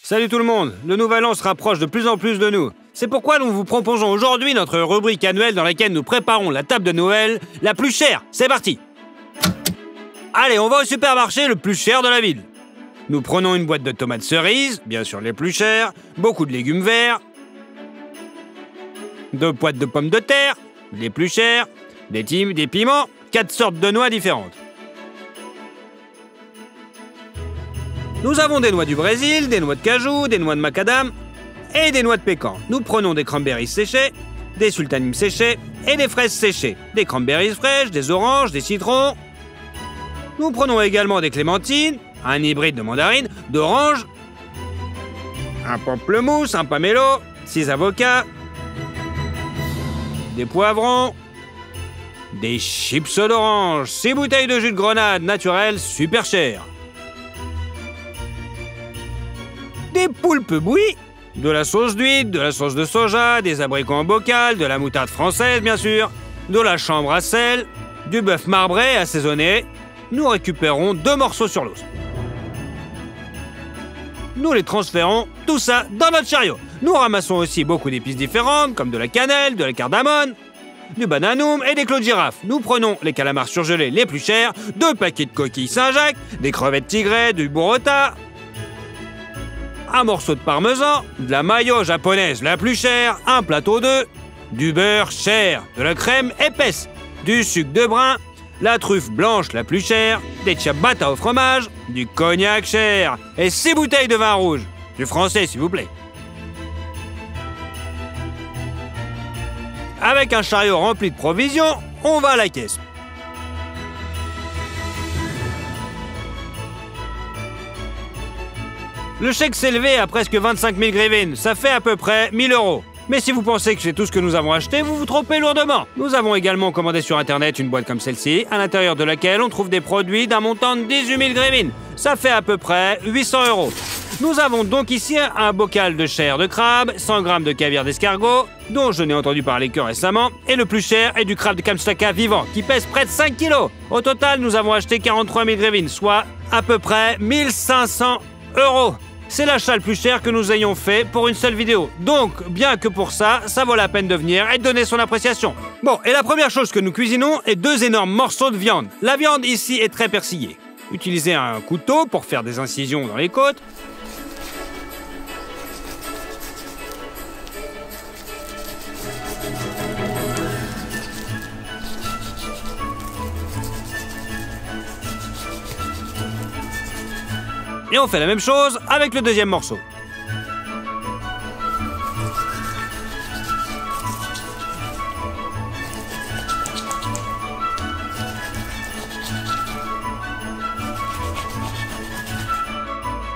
Salut tout le monde, le nouvel an se rapproche de plus en plus de nous. C'est pourquoi nous vous proposons aujourd'hui notre rubrique annuelle dans laquelle nous préparons la table de Noël la plus chère. C'est parti! Allez, on va au supermarché le plus cher de la ville. Nous prenons une boîte de tomates cerises, bien sûr les plus chères, beaucoup de légumes verts, 2 boîtes de pommes de terre, les plus chères, des piments, 4 sortes de noix différentes. Nous avons des noix du Brésil, des noix de cajou, des noix de macadam et des noix de pécan. Nous prenons des cranberries séchées, des sultanim séchées et des fraises séchées, des cranberries fraîches, des oranges, des citrons. Nous prenons également des clémentines, un hybride de mandarine, d'orange, un pamplemousse, un pomelo, 6 avocats, des poivrons, des chips d'orange, 6 bouteilles de jus de grenade naturel super cher, des poulpes bouillies, de la sauce d'huile, de la sauce de soja, des abricots en bocal, de la moutarde française bien sûr, de la chambre à sel, du bœuf marbré assaisonné. Nous récupérons 2 morceaux sur l'os. Nous les transférons, tout ça, dans notre chariot. Nous ramassons aussi beaucoup d'épices différentes, comme de la cannelle, de la cardamone, du bananoum et des clous de girafe. Nous prenons les calamars surgelés les plus chers, 2 paquets de coquilles Saint-Jacques, des crevettes tigrées, du burrata, un morceau de parmesan, de la mayo japonaise la plus chère, un plateau d'œufs, du beurre cher, de la crème épaisse, du sucre de brun, la truffe blanche la plus chère, des ciabatta au fromage, du cognac cher et 6 bouteilles de vin rouge. Du français, s'il vous plaît. Avec un chariot rempli de provisions, on va à la caisse. Le chèque s'est élevé à presque 25 000 grivines, ça fait à peu près 1 000 €. Mais si vous pensez que c'est tout ce que nous avons acheté, vous vous trompez lourdement. Nous avons également commandé sur internet une boîte comme celle-ci, à l'intérieur de laquelle on trouve des produits d'un montant de 18 000 grivines. Ça fait à peu près 800 €. Nous avons donc ici un bocal de chair de crabe, 100 g de caviar d'escargot, dont je n'ai entendu parler que récemment, et le plus cher est du crabe de Kamchatka vivant, qui pèse près de 5 kg. Au total, nous avons acheté 43 000 grivines, soit à peu près 1 500 €. C'est l'achat le plus cher que nous ayons fait pour une seule vidéo. Donc, bien que pour ça, ça vaut la peine de venir et de donner son appréciation. Bon, et la première chose que nous cuisinons est 2 énormes morceaux de viande. La viande ici est très persillée. Utilisez un couteau pour faire des incisions dans les côtes. Et on fait la même chose avec le deuxième morceau.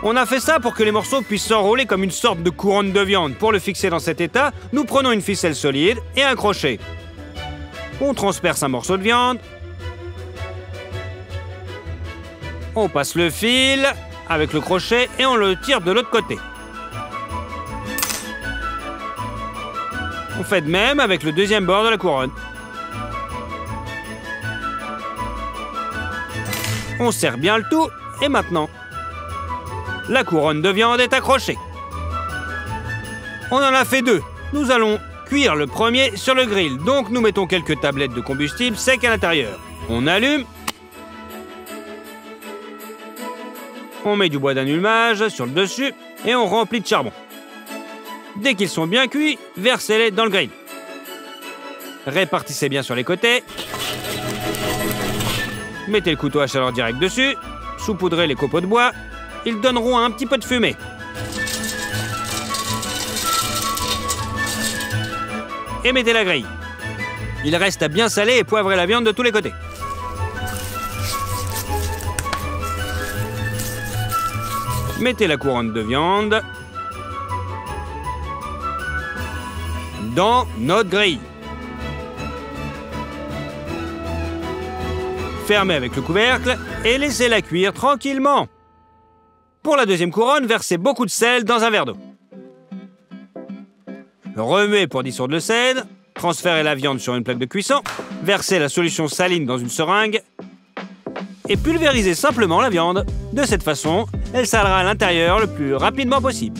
On a fait ça pour que les morceaux puissent s'enrouler comme une sorte de couronne de viande. Pour le fixer dans cet état, nous prenons une ficelle solide et un crochet. On transperce un morceau de viande. On passe le fil avec le crochet et on le tire de l'autre côté. On fait de même avec le deuxième bord de la couronne. On serre bien le tout et maintenant, la couronne de viande est accrochée. On en a fait 2. Nous allons cuire le premier sur le grill. Donc nous mettons quelques tablettes de combustible sec à l'intérieur. On allume. On met du bois d'allumage sur le dessus et on remplit de charbon. Dès qu'ils sont bien cuits, versez-les dans le grill. Répartissez bien sur les côtés. Mettez le couteau à chaleur directe dessus. Saupoudrez les copeaux de bois. Ils donneront un petit peu de fumée. Et mettez la grille. Il reste à bien saler et poivrer la viande de tous les côtés. Mettez la couronne de viande dans notre grille. Fermez avec le couvercle et laissez-la cuire tranquillement. Pour la deuxième couronne, versez beaucoup de sel dans un verre d'eau. Remuez pour dissoudre le sel. Transférez la viande sur une plaque de cuisson. Versez la solution saline dans une seringue. et pulvérisez simplement la viande. De cette façon, elle salera à l'intérieur le plus rapidement possible.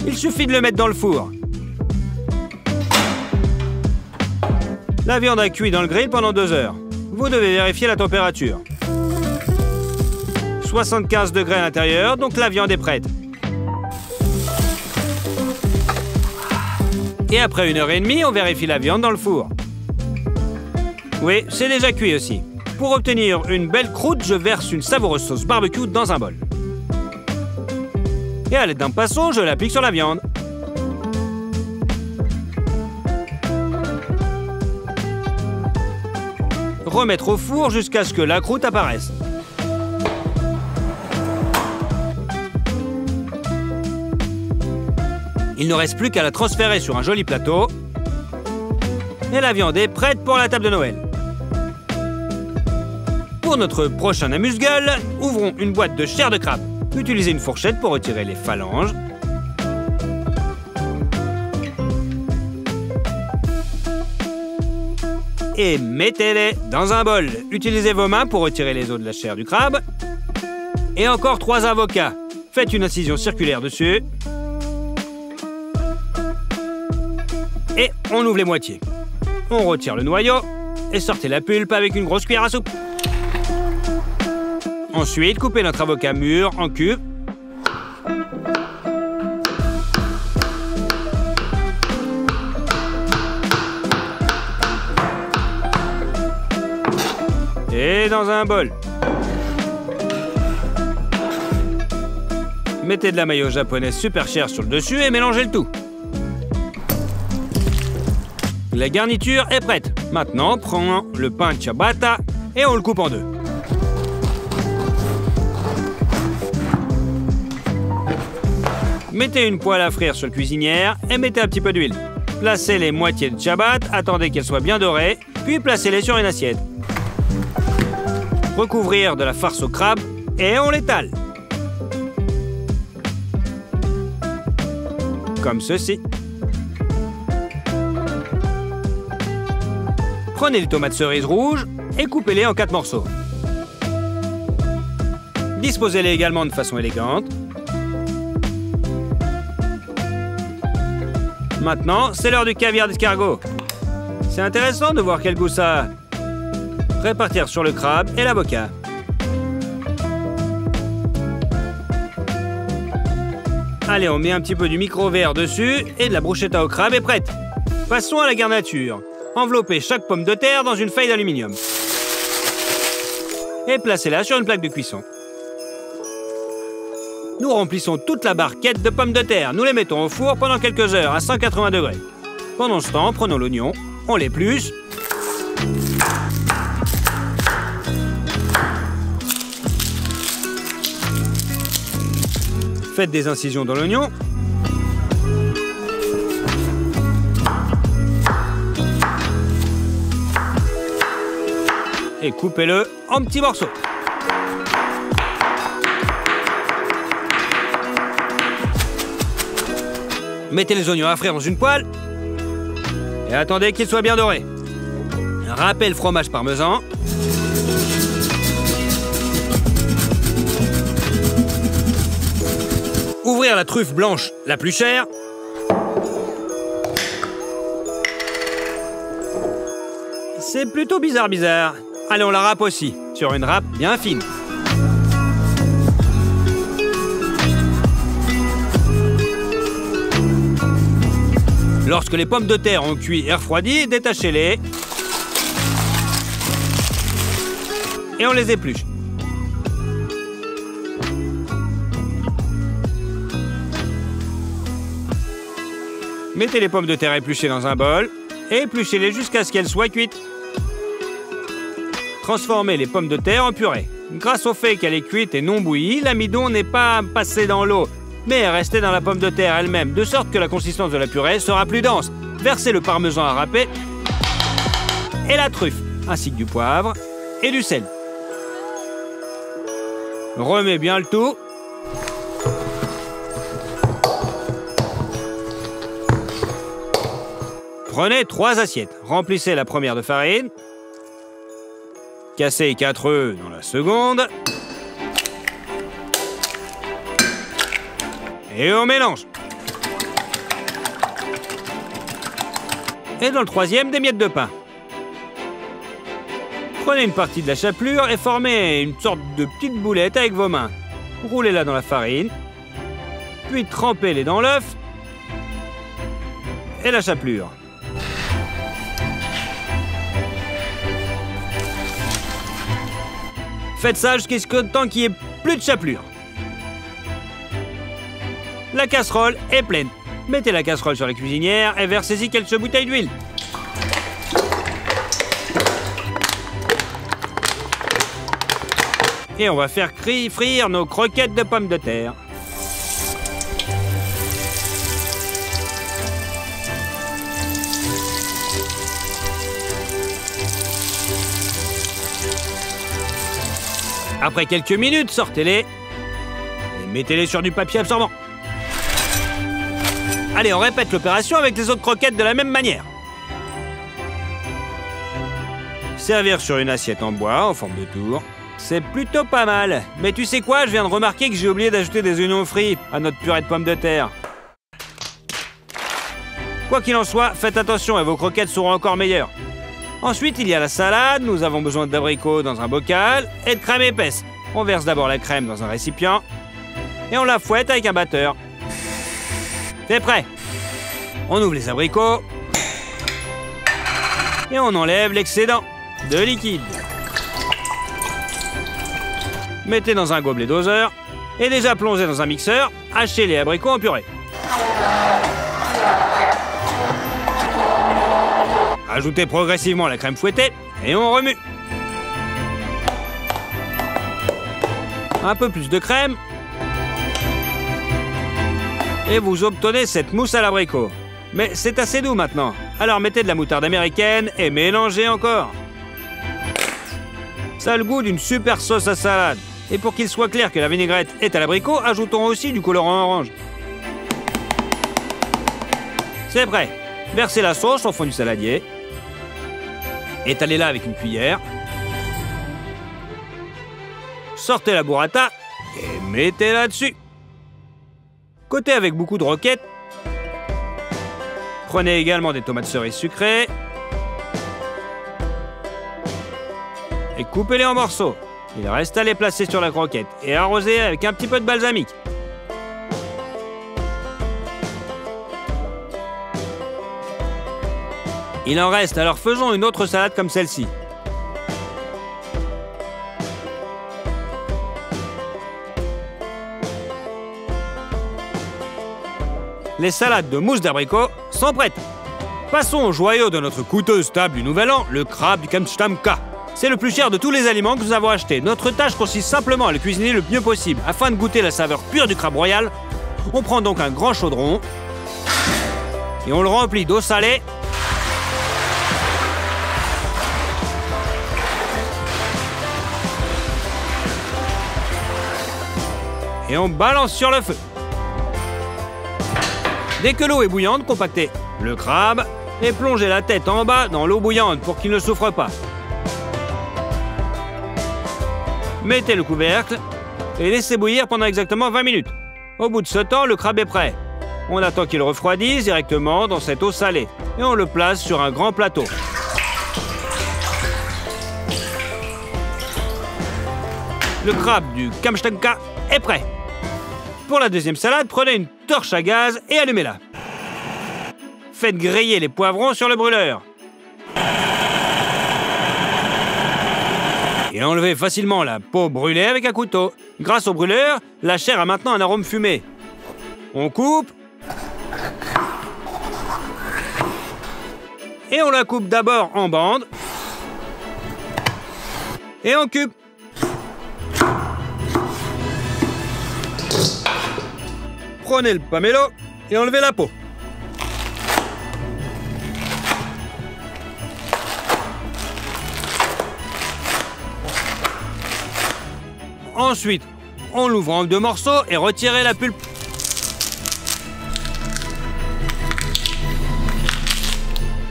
Il suffit de le mettre dans le four. La viande a cuit dans le grill pendant 2 heures. Vous devez vérifier la température. 75 degrés à l'intérieur, donc la viande est prête. Et après 1h30, on vérifie la viande dans le four. Oui, c'est déjà cuit aussi. Pour obtenir une belle croûte, je verse une savoureuse sauce barbecue dans un bol. Et à l'aide d'un pinceau, je l'applique sur la viande. Remettre au four jusqu'à ce que la croûte apparaisse. Il ne reste plus qu'à la transférer sur un joli plateau. Et la viande est prête pour la table de Noël. Pour notre prochain amuse-gueule, ouvrons une boîte de chair de crabe. Utilisez une fourchette pour retirer les phalanges. Et mettez-les dans un bol. Utilisez vos mains pour retirer les os de la chair du crabe. Et encore 3 avocats. Faites une incision circulaire dessus. Et on ouvre les moitiés. On retire le noyau et sortez la pulpe avec une grosse cuillère à soupe. Ensuite, coupez notre avocat mûr en cubes. Et dans un bol. Mettez de la mayo japonaise super chère sur le dessus et mélangez le tout. La garniture est prête. Maintenant, prenons le pain ciabatta et on le coupe en 2. Mettez une poêle à frire sur la cuisinière et mettez un petit peu d'huile. Placez les moitiés de ciabatta, attendez qu'elles soient bien dorées, puis placez-les sur une assiette. Recouvrir de la farce au crabe et on l'étale. Comme ceci. Prenez les tomates cerises rouges et coupez-les en 4 morceaux. Disposez-les également de façon élégante. Maintenant, c'est l'heure du caviar d'escargot. C'est intéressant de voir quel goût ça a. Répartir sur le crabe et l'avocat. Allez, on met un petit peu du micro-verre dessus et de la bruschetta au crabe est prête. Passons à la garniture. Enveloppez chaque pomme de terre dans une feuille d'aluminium. Et placez-la sur une plaque de cuisson. Nous remplissons toute la barquette de pommes de terre. Nous les mettons au four pendant quelques heures à 180 degrés. Pendant ce temps, prenons l'oignon, on l'épluche. Faites des incisions dans l'oignon. Et coupez-le en petits morceaux. Mettez les oignons à frire dans une poêle et attendez qu'ils soient bien dorés. Râpez le fromage parmesan. Ouvrir la truffe blanche la plus chère. C'est plutôt bizarre. Allez, on la râpe aussi, sur une râpe bien fine. Lorsque les pommes de terre ont cuit et refroidi, détachez-les. Et on les épluche. Mettez les pommes de terre épluchées dans un bol et épluchez-les jusqu'à ce qu'elles soient cuites. Transformez les pommes de terre en purée. Grâce au fait qu'elle est cuite et non bouillie, l'amidon n'est pas passé dans l'eau, mais est resté dans la pomme de terre elle-même, de sorte que la consistance de la purée sera plus dense. Versez le parmesan à râper et la truffe, ainsi que du poivre et du sel. Remets bien le tout. Prenez 3 assiettes. Remplissez la première de farine. Cassez 4 œufs dans la seconde. Et on mélange. Et dans le troisième, des miettes de pain. Prenez une partie de la chapelure et formez une sorte de petite boulette avec vos mains. Roulez-la dans la farine, puis trempez-les dans l'œuf et la chapelure. Faites ça jusqu'à ce qu'il n'y ait plus de chapelure. La casserole est pleine. Mettez la casserole sur la cuisinière et versez-y quelques bouteilles d'huile. Et on va faire frire nos croquettes de pommes de terre. Après quelques minutes, sortez-les et mettez-les sur du papier absorbant. Allez, on répète l'opération avec les autres croquettes de la même manière. Servir sur une assiette en bois en forme de tour. C'est plutôt pas mal. Mais tu sais quoi, je viens de remarquer que j'ai oublié d'ajouter des oignons frits à notre purée de pommes de terre. Quoi qu'il en soit, faites attention et vos croquettes seront encore meilleures. Ensuite, il y a la salade. Nous avons besoin d'abricots dans un bocal et de crème épaisse. On verse d'abord la crème dans un récipient et on la fouette avec un batteur. C'est prêt. On ouvre les abricots et on enlève l'excédent de liquide. Mettez dans un gobelet doseur et déjà plongé dans un mixeur, hachez les abricots en purée. Ajoutez progressivement la crème fouettée et on remue. Un peu plus de crème. Et vous obtenez cette mousse à l'abricot. Mais c'est assez doux maintenant. Alors mettez de la moutarde américaine et mélangez encore. Ça a le goût d'une super sauce à salade. Et pour qu'il soit clair que la vinaigrette est à l'abricot, ajoutons aussi du colorant orange. C'est prêt. Versez la sauce au fond du saladier. Étalez-la avec une cuillère. Sortez la burrata et mettez-la dessus. Côté avec beaucoup de roquettes. Prenez également des tomates cerises sucrées. Et coupez-les en morceaux. Il reste à les placer sur la croquette et arroser avec un petit peu de balsamique. Il en reste, alors faisons une autre salade comme celle-ci. Les salades de mousse d'abricot sont prêtes. Passons au joyau de notre coûteuse table du Nouvel An, le crabe du Kamchatka. C'est le plus cher de tous les aliments que nous avons achetés. Notre tâche consiste simplement à le cuisiner le mieux possible. Afin de goûter la saveur pure du crabe royal, on prend donc un grand chaudron et on le remplit d'eau salée et on balance sur le feu. Dès que l'eau est bouillante, compactez le crabe et plongez la tête en bas dans l'eau bouillante pour qu'il ne souffre pas. Mettez le couvercle et laissez bouillir pendant exactement 20 minutes. Au bout de ce temps, le crabe est prêt. On attend qu'il refroidisse directement dans cette eau salée et on le place sur un grand plateau. Le crabe du Kamchatka est prêt. Pour la deuxième salade, prenez une torche à gaz et allumez-la. Faites griller les poivrons sur le brûleur. Et enlevez facilement la peau brûlée avec un couteau. Grâce au brûleur, la chair a maintenant un arôme fumé. On coupe. Et on la coupe d'abord en bandes. Et en cubes. Prenez le pomelo et enlevez la peau. Ensuite, on l'ouvre en 2 morceaux et retirez la pulpe.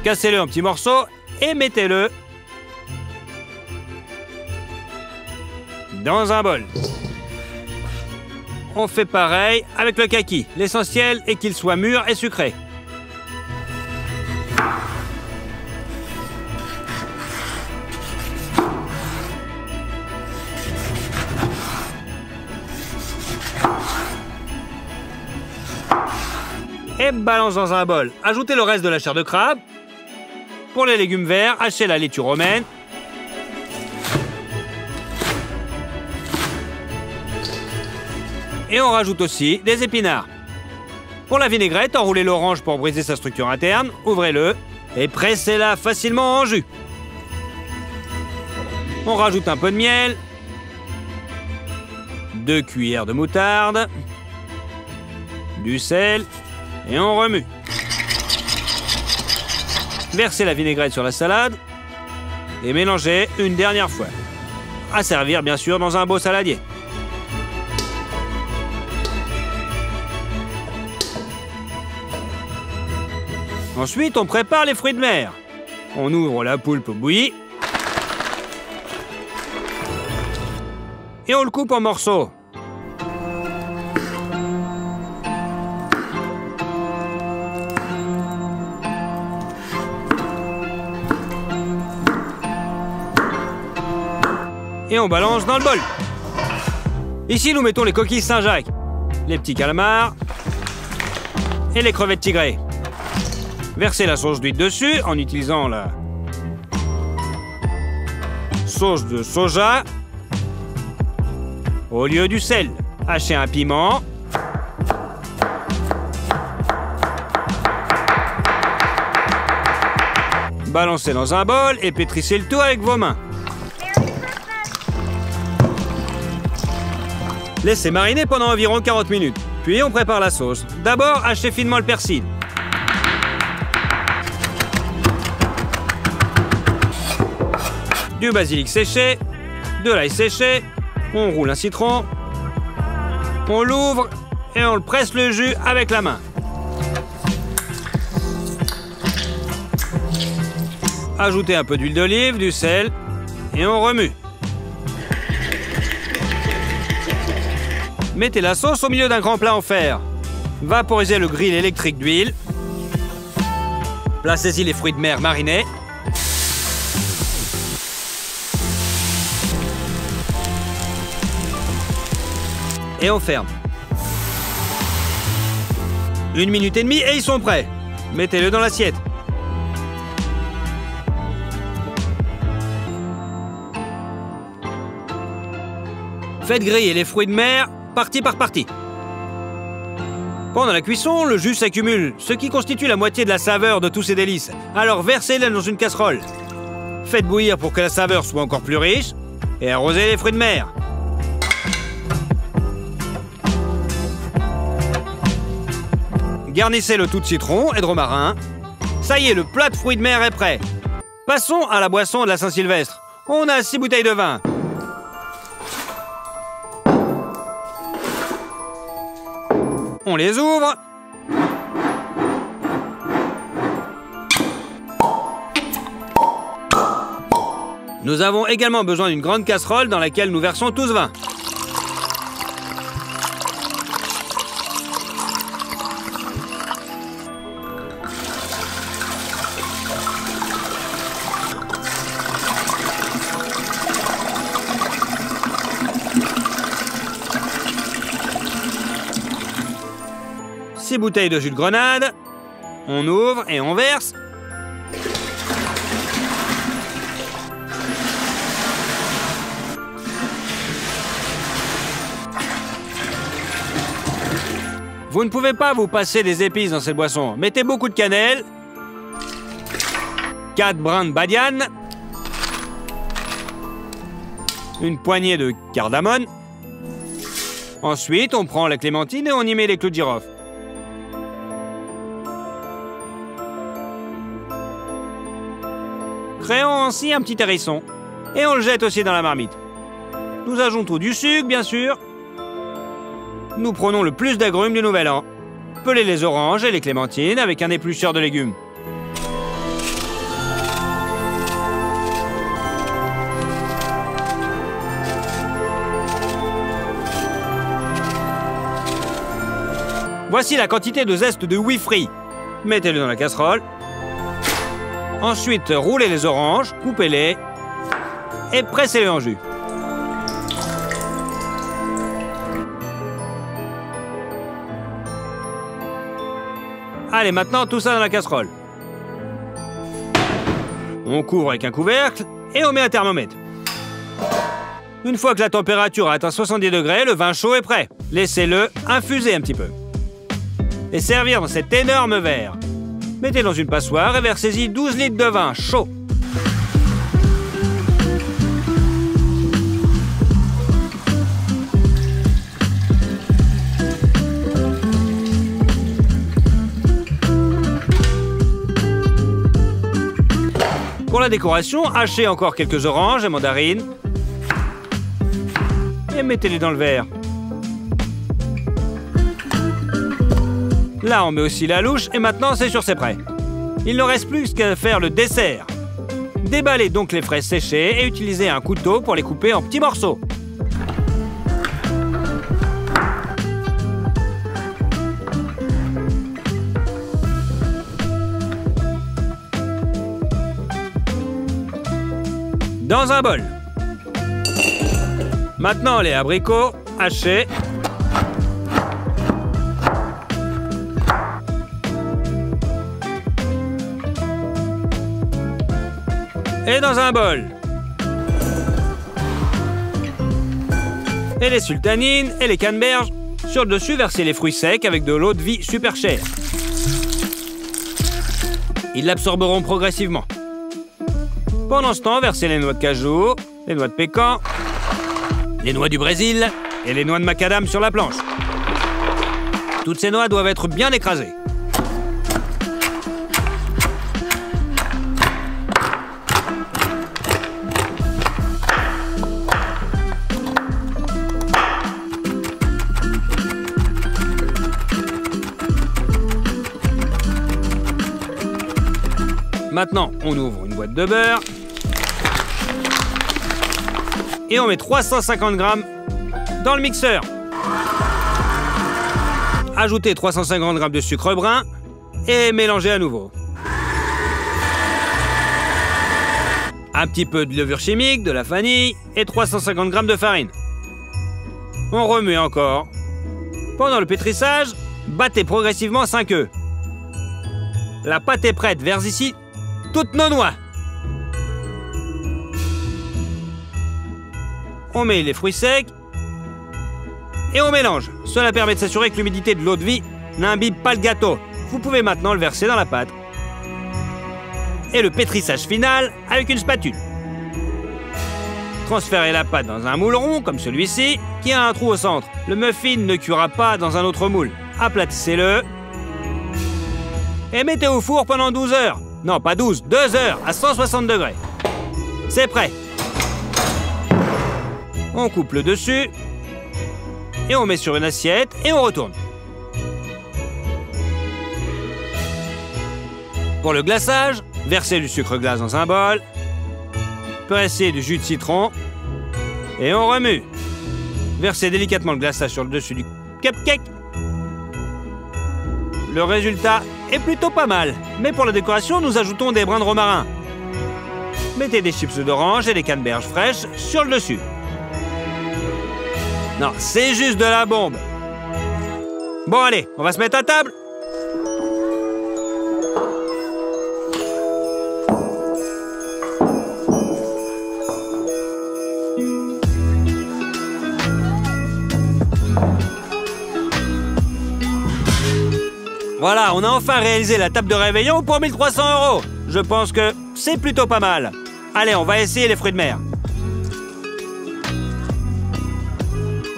Cassez-le en petits morceaux et mettez-le dans un bol. On fait pareil avec le kaki. L'essentiel est qu'il soit mûr et sucré. Et balance dans un bol. Ajoutez le reste de la chair de crabe. Pour les légumes verts, hachez la laitue romaine. Et on rajoute aussi des épinards. Pour la vinaigrette, enroulez l'orange pour briser sa structure interne, ouvrez-le et pressez-la facilement en jus. On rajoute un peu de miel, 2 cuillères de moutarde, du sel et on remue. Versez la vinaigrette sur la salade et mélangez une dernière fois. À servir bien sûr dans un beau saladier. Ensuite, on prépare les fruits de mer. On ouvre la poulpe bouillie et on le coupe en morceaux. Et on balance dans le bol. Ici, nous mettons les coquilles Saint-Jacques, les petits calmars et les crevettes tigrées. Versez la sauce d'huile dessus en utilisant la sauce de soja au lieu du sel. Hachez un piment. Balancez dans un bol et pétrissez le tout avec vos mains. Laissez mariner pendant environ 40 minutes. Puis on prépare la sauce. D'abord, hachez finement le persil. Du basilic séché, de l'ail séché, on roule un citron, on l'ouvre et on le presse le jus avec la main. Ajoutez un peu d'huile d'olive, du sel et on remue. Mettez la sauce au milieu d'un grand plat en fer. Vaporisez le grill électrique d'huile. Placez-y les fruits de mer marinés. Et on ferme. 1 minute et demie et ils sont prêts. Mettez-le dans l'assiette. Faites griller les fruits de mer partie par partie. Pendant la cuisson, le jus s'accumule, ce qui constitue la moitié de la saveur de tous ces délices. Alors versez-les dans une casserole. Faites bouillir pour que la saveur soit encore plus riche et arrosez les fruits de mer. Garnissez le tout de citron et de romarin. Ça y est, le plat de fruits de mer est prêt. Passons à la boisson de la Saint-Sylvestre. On a 6 bouteilles de vin. On les ouvre. Nous avons également besoin d'une grande casserole dans laquelle nous versons tout ce vin. Six bouteilles de jus de grenade. On ouvre et on verse. Vous ne pouvez pas vous passer des épices dans cette boisson. Mettez beaucoup de cannelle, 4 brins de badiane, une poignée de cardamone. Ensuite, on prend la clémentine et on y met les clous de girofle. Créons ainsi un petit hérisson. Et on le jette aussi dans la marmite. Nous ajoutons du sucre, bien sûr. Nous prenons le plus d'agrumes du Nouvel An. Pelez les oranges et les clémentines avec un éplucheur de légumes. Voici la quantité de zeste de Wii Free. Mettez-le dans la casserole. Ensuite, roulez les oranges, coupez-les et pressez-les en jus. Allez, maintenant, tout ça dans la casserole. On couvre avec un couvercle et on met un thermomètre. Une fois que la température a atteint 70 degrés, le vin chaud est prêt. Laissez-le infuser un petit peu. Et servir dans cet énorme verre. Mettez dans une passoire et versez-y 12 litres de vin chaud. Pour la décoration, hachez encore quelques oranges et mandarines. Et mettez-les dans le verre. Là, on met aussi la louche et maintenant, c'est sûr, c'est prêt. Il ne reste plus qu'à faire le dessert. Déballez donc les fraises séchées et utilisez un couteau pour les couper en petits morceaux. Dans un bol. Maintenant, les abricots hachés. Et dans un bol. Et les sultanines et les canneberges. Sur le dessus, versez les fruits secs avec de l'eau de vie super chère. Ils l'absorberont progressivement. Pendant ce temps, versez les noix de cajou, les noix de pécan, les noix du Brésil et les noix de macadam sur la planche. Toutes ces noix doivent être bien écrasées. Maintenant, on ouvre une boîte de beurre. Et on met 350 grammes dans le mixeur. Ajoutez 350 grammes de sucre brun et mélangez à nouveau. Un petit peu de levure chimique, de la vanille et 350 grammes de farine. On remue encore. Pendant le pétrissage, battez progressivement 5 œufs. La pâte est prête, vers ici toutes nos noix. On met les fruits secs et on mélange. Cela permet de s'assurer que l'humidité de l'eau de vie n'imbibe pas le gâteau. Vous pouvez maintenant le verser dans la pâte. Et le pétrissage final avec une spatule. Transférez la pâte dans un moule rond comme celui-ci qui a un trou au centre. Le muffin ne cuira pas dans un autre moule. Aplatissez-le et mettez au four pendant 12 heures. Non, pas 12, 2 heures à 160 degrés. C'est prêt. On coupe le dessus et on met sur une assiette et on retourne. Pour le glaçage, versez du sucre glace dans un bol, pressez du jus de citron et on remue. Versez délicatement le glaçage sur le dessus du cupcake. Le résultat est plutôt pas mal, mais pour la décoration, nous ajoutons des brins de romarin. Mettez des chips d'orange et des canneberges fraîches sur le dessus. Non, c'est juste de la bombe. Bon, allez, on va se mettre à table. Voilà, on a enfin réalisé la table de réveillon pour 1 300 €. Je pense que c'est plutôt pas mal. Allez, on va essayer les fruits de mer.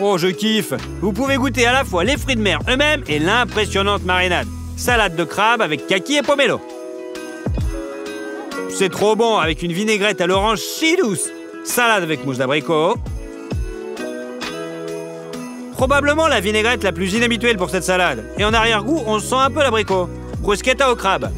Oh, je kiffe. Vous pouvez goûter à la fois les fruits de mer eux-mêmes et l'impressionnante marinade. Salade de crabe avec kaki et pomelo. C'est trop bon avec une vinaigrette à l'orange si douce. Salade avec mousse d'abricot. Probablement la vinaigrette la plus inhabituelle pour cette salade. Et en arrière-goût, on sent un peu l'abricot. Bruschetta au crabe.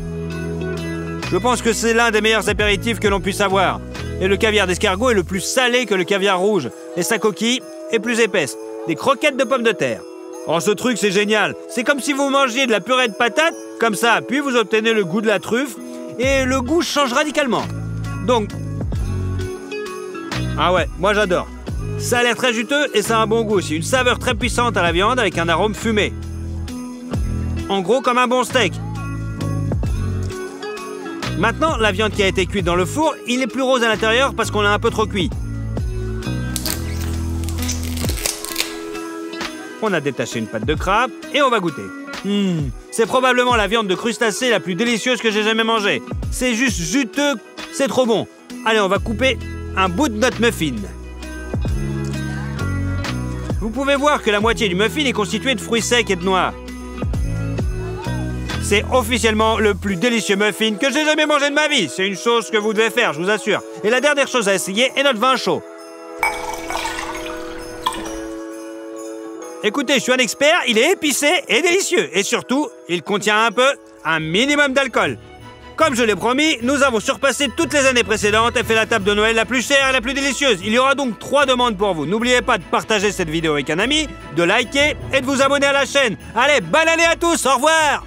Je pense que c'est l'un des meilleurs apéritifs que l'on puisse avoir. Et le caviar d'escargot est le plus salé que le caviar rouge. Et sa coquille est plus épaisse. Des croquettes de pommes de terre. Oh, ce truc, c'est génial. C'est comme si vous mangiez de la purée de patates, comme ça, puis vous obtenez le goût de la truffe, et le goût change radicalement. Donc... Ah ouais, moi j'adore. Ça a l'air très juteux et ça a un bon goût aussi. Une saveur très puissante à la viande avec un arôme fumé. En gros, comme un bon steak. Maintenant, la viande qui a été cuite dans le four, il est plus rose à l'intérieur parce qu'on l'a un peu trop cuit. On a détaché une pâte de crabe et on va goûter. C'est probablement la viande de crustacé la plus délicieuse que j'ai jamais mangée. C'est juste juteux, c'est trop bon. Allez, on va couper un bout de notre muffin. Vous pouvez voir que la moitié du muffin est constituée de fruits secs et de noix. C'est officiellement le plus délicieux muffin que j'ai jamais mangé de ma vie. C'est une chose que vous devez faire, je vous assure. Et la dernière chose à essayer est notre vin chaud. Écoutez, je suis un expert, il est épicé et délicieux. Et surtout, il contient un minimum d'alcool. Comme je l'ai promis, nous avons surpassé toutes les années précédentes et fait la table de Noël la plus chère et la plus délicieuse. Il y aura donc 3 demandes pour vous. N'oubliez pas de partager cette vidéo avec un ami, de liker et de vous abonner à la chaîne. Allez, bonne année à tous, au revoir!